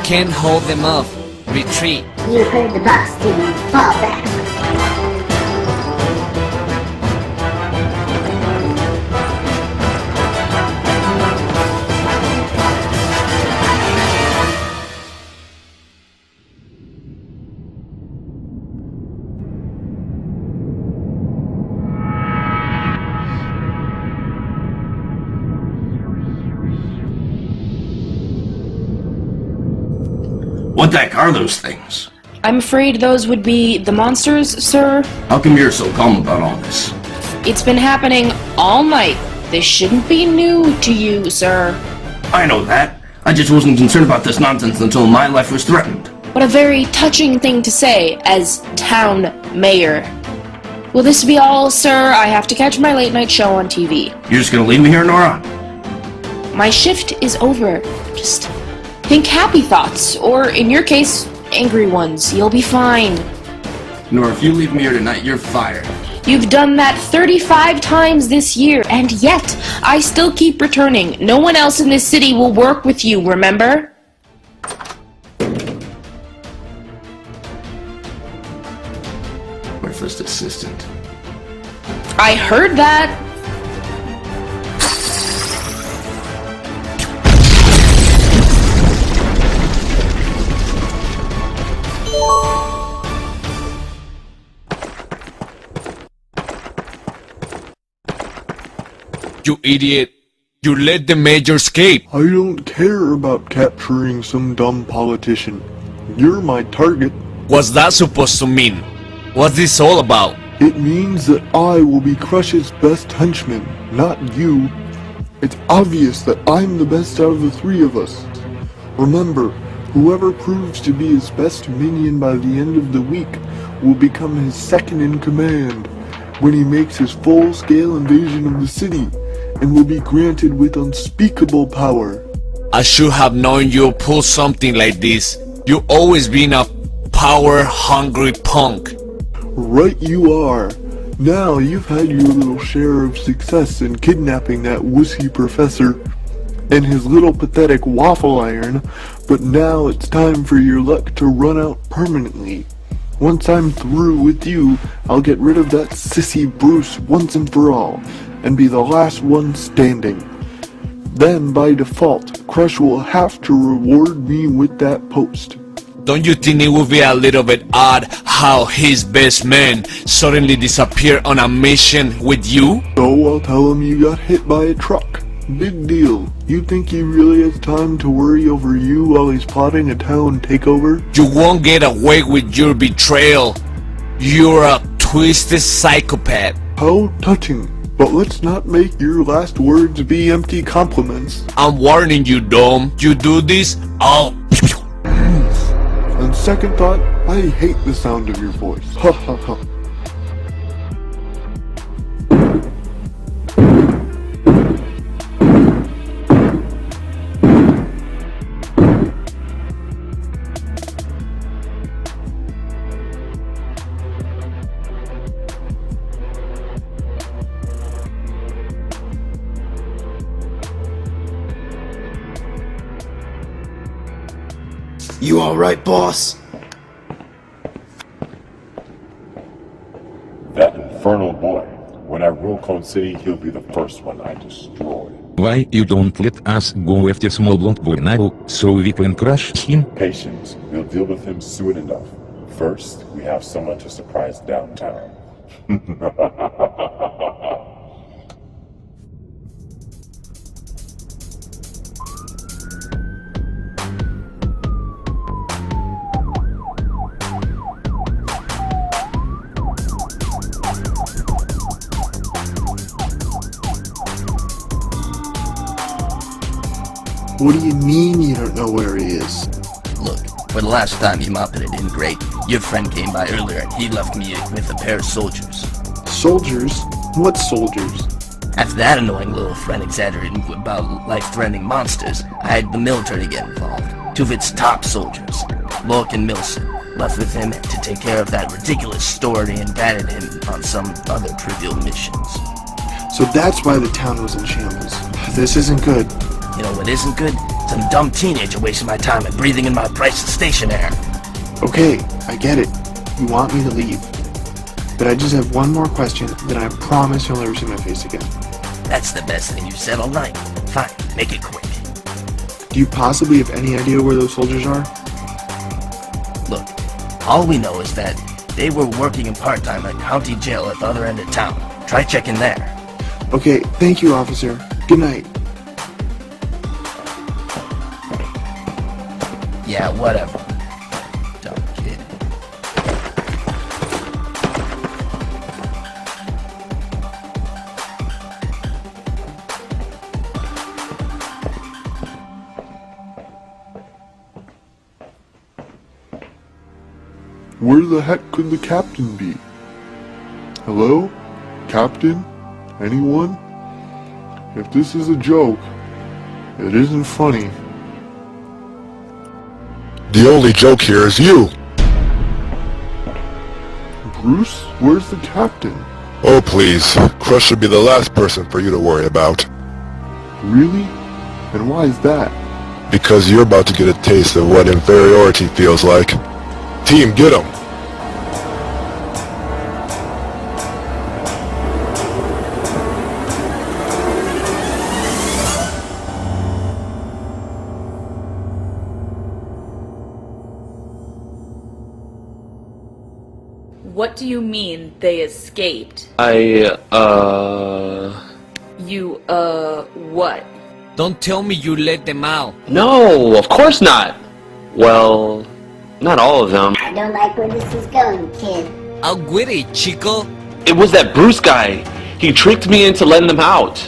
can't hold them off. Retreat. You heard the boss, Timmy. Fall back. What the heck are those things? I'm afraid those would be the monsters, sir. How come you're so calm about all this? It's been happening all night. This shouldn't be new to you, sir. I know that. I just wasn't concerned about this nonsense until my life was threatened. What a very touching thing to say as town mayor. Will this be all, sir? I have to catch my late night show on TV. You're just gonna leave me here, Nora? My shift is over. Just think happy thoughts, or in your case, angry ones. You'll be fine. Nora, if you leave me here tonight, you're fired. You've done that 35 times this year, and yet I still keep returning. No one else in this city will work with you, remember? My first assistant. I heard that. You idiot. You let the major escape. I don't care about capturing some dumb politician. You're my target. What's that supposed to mean? What's this all about? It means that I will be Crush's best henchman, not you. It's obvious that I'm the best out of the three of us. Remember, whoever proves to be his best minion by the end of the week will become his second in command when he makes his full-scale invasion of the city, and will be granted with unspeakable power. I should have known you'd pull something like this. You've always been a power-hungry punk. Right you are. Now you've had your little share of success in kidnapping that wussy professor and his little pathetic waffle iron, but now it's time for your luck to run out permanently. Once I'm through with you, I'll get rid of that sissy Bruce once and for all, and be the last one standing. Then, by default, Crush will have to reward me with that post. Don't you think it would be a little bit odd how his best man suddenly disappeared on a mission with you? So I'll tell him you got hit by a truck. Big deal. You think he really has time to worry over you while he's plotting a town takeover? You won't get away with your betrayal. You're a twisted psychopath. How touching. But let's not make your last words be empty compliments. I'm warning you, Dome. You do this, I'll... On second thought, I hate the sound of your voice. Ha ha ha. You alright, boss? That infernal boy. When I rule Cone City, he'll be the first one I destroy. Why you don't let us go after small blonde boy now, so we can crush him? Patience. We'll deal with him soon enough. First, we have someone to surprise downtown. What do you mean you don't know where he is? Look, for the last time you mopped it in great. Your friend came by earlier and he left me with a pair of soldiers. Soldiers? What soldiers? After that annoying little friend exaggerating about life-threatening monsters, I had the military get involved. Two of its top soldiers, Lork and Milson, left with him to take care of that ridiculous story and batted him on some other trivial missions. So that's why the town was in shambles. This isn't good. You know what isn't good? Some dumb teenager wasting my time and breathing in my priceless station air. Okay, I get it. You want me to leave. But I just have one more question, then I promise you'll never see my face again. That's the best thing you've said all night. Fine, make it quick. Do you possibly have any idea where those soldiers are? Look, all we know is that they were working in part-time at county jail at the other end of town. Try checking there. Okay, thank you, officer. Good night. Yeah, whatever. Dumb kid. Where the heck could the captain be? Hello? Captain? Anyone? If this is a joke, it isn't funny. The only joke here is you. Bruce? Where's the captain? Oh please, Crush should be the last person for you to worry about. Really? And why is that? Because you're about to get a taste of what inferiority feels like. Team, get him! What do you mean they escaped? You, what? Don't tell me you let them out. No, of course not. Well, not all of them. I don't like where this is going, kid. Out with it, Chico. It was that Bruce guy. He tricked me into letting them out.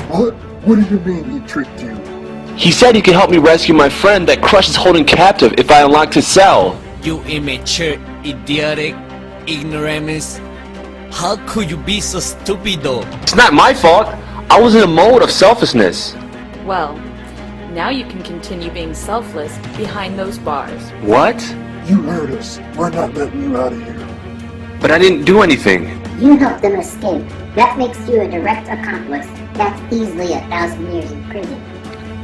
What? What do you mean he tricked you? He said he could help me rescue my friend that Crush is holding captive if I unlocked his cell. You immature, idiotic, ignoramus. How could you be so stupid though? It's not my fault. I was in a mode of selflessness. Well, now you can continue being selfless behind those bars. What? You heard us. We're not letting you out of here. But I didn't do anything. You helped them escape. That makes you a direct accomplice. That's easily 1,000 years in prison.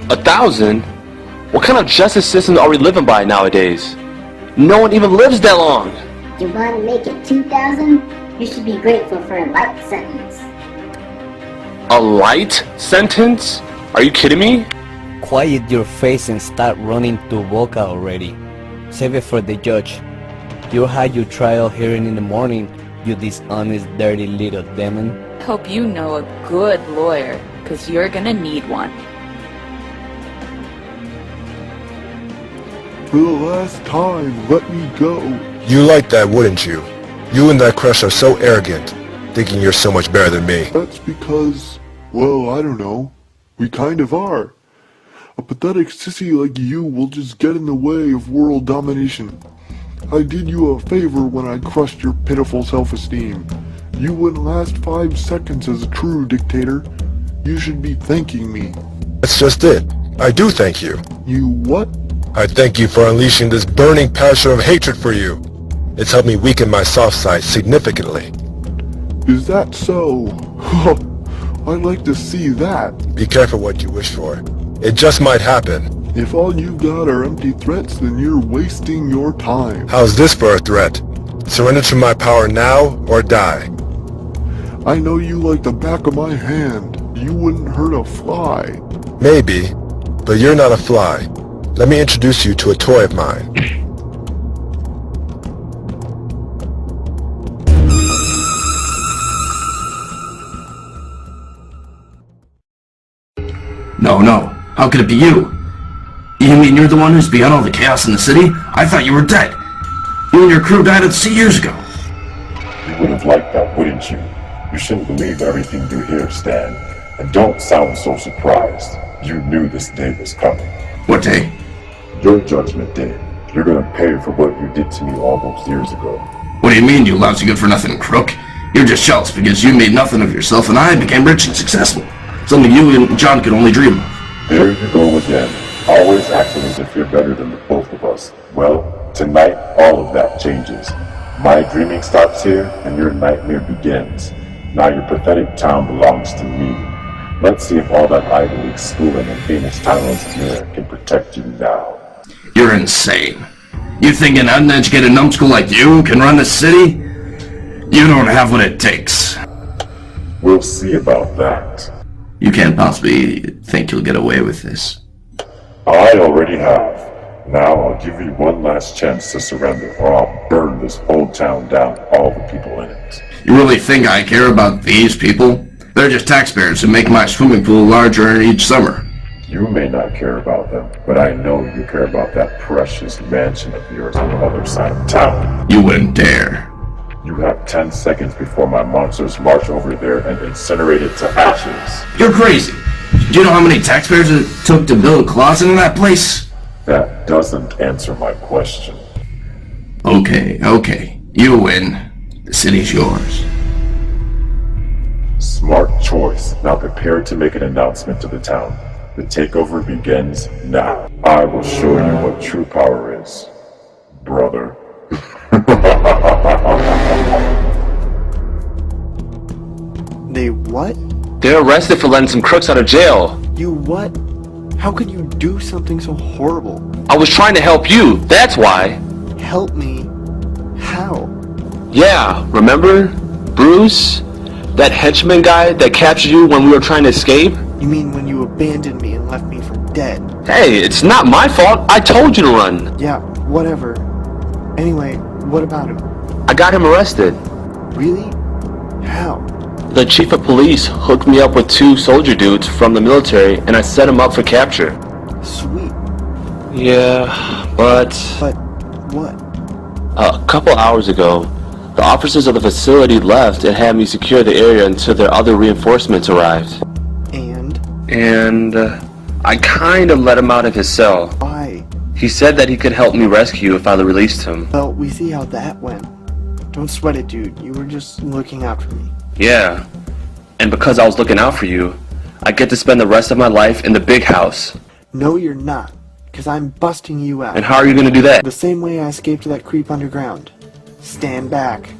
1,000? What kind of justice system are we living by nowadays? No one even lives that long. You want to make it 2,000? You should be grateful for a light sentence. A light sentence? Are you kidding me? Quiet your face and start running to Boca already. Save it for the judge. You had your trial hearing in the morning, you dishonest, dirty little demon. Hope you know a good lawyer, 'cause you're gonna need one. For the last time, let me go. You like that, wouldn't you? You and that Crush are so arrogant, thinking you're so much better than me. That's because, well, I don't know. We kind of are. A pathetic sissy like you will just get in the way of world domination. I did you a favor when I crushed your pitiful self-esteem. You wouldn't last 5 seconds as a true dictator. You should be thanking me. That's just it. I do thank you. You what? I thank you for unleashing this burning passion of hatred for you. It's helped me weaken my soft side significantly. Is that so? I'd like to see that. Be careful what you wish for. It just might happen. If all you got are empty threats, then you're wasting your time. How's this for a threat? Surrender to my power now or die. I know you like the back of my hand. You wouldn't hurt a fly. Maybe, but you're not a fly. Let me introduce you to a toy of mine. No. How could it be you? You mean you're the one who's behind all the chaos in the city? I thought you were dead. You and your crew died at sea years ago. You would have liked that, wouldn't you? You shouldn't believe everything you hear, Stan. And don't sound so surprised. You knew this day was coming. What day? Your judgment day. You're gonna pay for what you did to me all those years ago. What do you mean, you lousy good-for-nothing crook? You're just jealous because you made nothing of yourself and I became rich and successful. Something you and John could only dream of. There you go again. Always acting as if you're better than the both of us. Well, tonight all of that changes. My dreaming stops here and your nightmare begins. Now your pathetic town belongs to me. Let's see if all that Ivy League schooling and famous talents here can protect you now. You're insane. You think an uneducated numbskull like you can run the city? You don't have what it takes. We'll see about that. You can't possibly think you'll get away with this. I already have. Now I'll give you one last chance to surrender, or I'll burn this whole town down, all the people in it. You really think I care about these people? They're just taxpayers who make my swimming pool larger each summer. You may not care about them, but I know you care about that precious mansion of yours on the other side of town. You wouldn't dare. You have 10 seconds before my monsters march over there and incinerate it to ashes. You're crazy. Do you know how many taxpayers it took to build a closet in that place? That doesn't answer my question. Okay. You win. The city's yours. Smart choice. Now prepare to make an announcement to the town. The takeover begins now. I will show you what true power is, brother. They what? They're arrested for letting some crooks out of jail. You what? How could you do something so horrible? I was trying to help you, that's why. Help me? How? Yeah, remember? Bruce? That henchman guy that captured you when we were trying to escape? You mean when you abandoned me and left me for dead? Hey, it's not my fault. I told you to run. Yeah, whatever. Anyway, what about him? I got him arrested. Really? How? The chief of police hooked me up with 2 soldier dudes from the military and I set them up for capture. Sweet. Yeah, but... But what? A couple hours ago, the officers of the facility left and had me secure the area until their other reinforcements arrived. And I kinda let him out of his cell. Why? He said that he could help me rescue if I released him. Well, we see how that went. Don't sweat it, dude. You were just looking out for me. Yeah, and because I was looking out for you, I get to spend the rest of my life in the big house. No, you're not. Because I'm busting you out. And how are you gonna do that? The same way I escaped that creep underground. Stand back.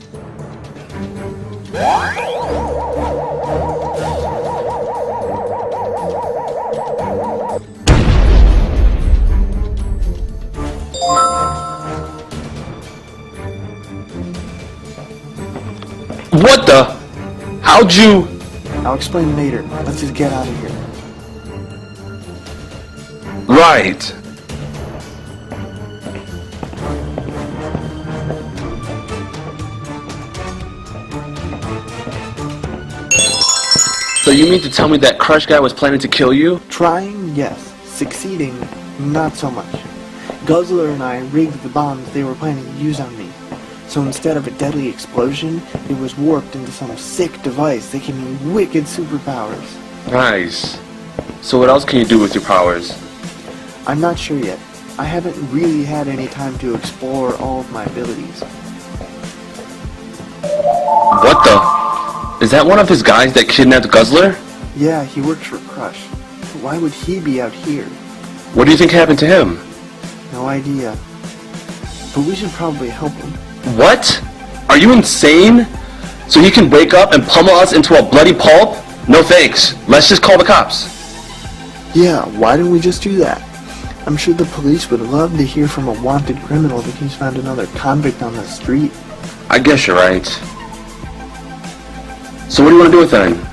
What the? How'd you... I'll explain later. Let's just get out of here. Right. So you mean to tell me that Crush guy was planning to kill you? Trying, yes. Succeeding, not so much. Guzzler and I rigged the bombs they were planning to use on me. So instead of a deadly explosion, it was warped into some sick device that gave me wicked superpowers. Nice. So what else can you do with your powers? I'm not sure yet. I haven't really had any time to explore all of my abilities. What the? Is that one of his guys that kidnapped Guzzler? Yeah, he works for Crush. Why would he be out here? What do you think happened to him? No idea. But we should probably help him. What? Are you insane? So he can wake up and pummel us into a bloody pulp? No thanks. Let's just call the cops. Yeah, why don't we just do that? I'm sure the police would love to hear from a wanted criminal that he's found another convict on the street. I guess you're right. So what do you want to do with him?